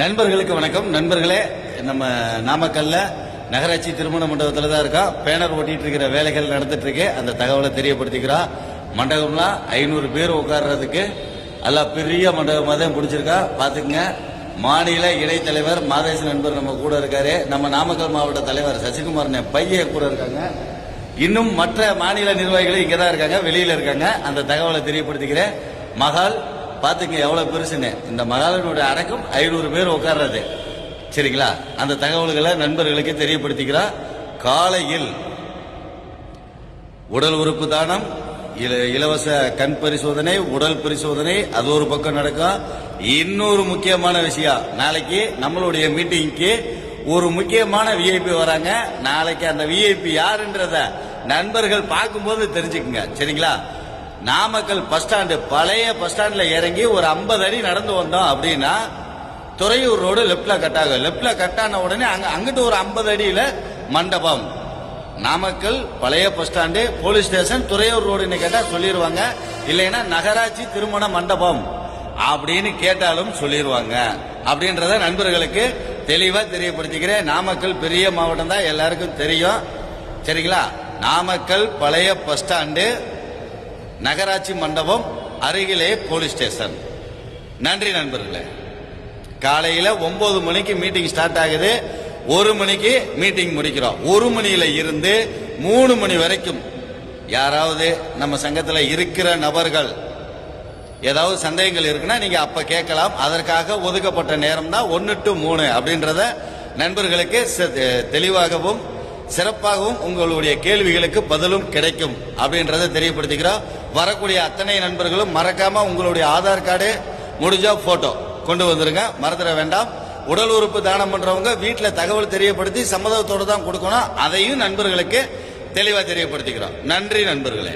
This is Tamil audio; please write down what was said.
நண்பர்களுக்கு வணக்கம். நண்பர்களே, நம்ம நாமக்கல்ல நகராட்சி திருமண மண்டபத்தில் தான் இருக்கோம். பேனர் ஓட்டிட்டு இருக்கிற வேலைகள் நடந்துட்டு இருக்கு. அந்த தகவலை தெரியப்படுத்திக்கிறோம். மண்டபம்லாம் 500 பேர் உட்கார்றதுக்கு எல்லாம் பெரிய மண்டபமாக தான் பிடிச்சிருக்கா. பார்த்துக்குங்க. மாநில இடைத்தலைவர் மாதேச நண்பர் நம்ம கூட இருக்காரு. நம்ம நாமக்கல் மாவட்ட தலைவர் சசிகுமார் பையன் கூட இருக்காங்க. இன்னும் மற்ற மாநில நிர்வாகிகளும் இங்கே தான் இருக்காங்க, வெளியில இருக்காங்க. அந்த தகவலை தெரியப்படுத்திக்கிறேன். மகால் பார்த்துங்க எவ்வளவு பெருசுன்னு. இந்த மகாலனுடைய அடக்கம் 500 பேர் உட்கார்றது. சரிங்களா? அந்த தகவல்களை நண்பர்களுக்கு தெரியப்படுத்திக்கிறோம். காலையில் உடல் உறுப்பு தானம், இலவச கண் பரிசோதனை, உடல் பரிசோதனை, அது ஒரு பக்கம் நடக்கும். இன்னொரு முக்கியமான விஷயம், நாளைக்கு நம்மளுடைய மீட்டிங்க்கு ஒரு முக்கியமான விஐபி வராங்க. நாளைக்கு அந்த விஐபி யாருன்றத நண்பர்கள் பார்க்கும்போது தெரிஞ்சுக்குங்க. சரிங்களா? நாமக்கல் பஸ் ஸ்டாண்டு, பழைய பஸ் ஸ்டாண்ட்ல இறங்கி ஒரு 50 அடி நடந்து வந்தோம் அப்படின்னா துறையூர் ரோடு லெப்ட்ல கட் ஆகும். லெப்ட்ல கட் ஆன உடனே அங்கிட்டு ஒரு 50 அடியில மண்டபம். நாமக்கல் பழைய bus stand, police station, Thuraiyur ரோடுன்னு கேட்டா சொல்லிடுவாங்க. இல்லைன்னா நகராட்சி திருமண மண்டபம் அப்படின்னு கேட்டாலும் சொல்லிடுவாங்க. அப்படின்றத நண்பர்களுக்கு தெளிவா தெரியப்படுத்திக்கிறேன். நாமக்கல் பெரிய மாவட்டம் தான், எல்லாருக்கும் தெரியும். சரிங்களா? நாமக்கல் பழைய பஸ் ஸ்டாண்டு, நகராட்சி மண்டபம், அருகிலே போலீஸ் ஸ்டேஷன். நன்றி நண்பர்களே. காலையில 9 மணிக்கு மீட்டிங் ஸ்டார்ட் ஆகுது. 1 மணிக்கு மீட்டிங் முடிக்கிறோம். 1 மணியில இருந்து 3 மணி வரைக்கும் யாராவது நம்ம சங்கத்தில் இருக்கிற நபர்கள் ஏதாவது சந்தேகங்கள் இருக்குன்னா நீங்க அப்ப கேட்கலாம். அதற்காக ஒதுக்கப்பட்ட நேரம் தான் 1 to 3 அப்படின்றத நண்பர்களுக்கு தெளிவாகவும் சிறப்பாகவும் உங்களுடைய கேள்விகளுக்கு பதிலும் கிடைக்கும் அப்படின்றத தெரியப்படுத்திக்கிறோம். வரக்கூடிய அத்தனை நண்பர்களும் மறக்காம உங்களுடைய ஆதார் கார்டு, முடிஞ்சா போட்டோ கொண்டு வந்துருங்க, மறந்துட வேண்டாம். உடல் உறுப்பு தானம் பண்றவங்க வீட்டில் தகவல் தெரியப்படுத்தி சம்மதத்தோடு தான் கொடுக்கணும். அதையும் நண்பர்களுக்கு தெளிவா தெரியப்படுத்திக்கிறோம். நன்றி நண்பர்களே.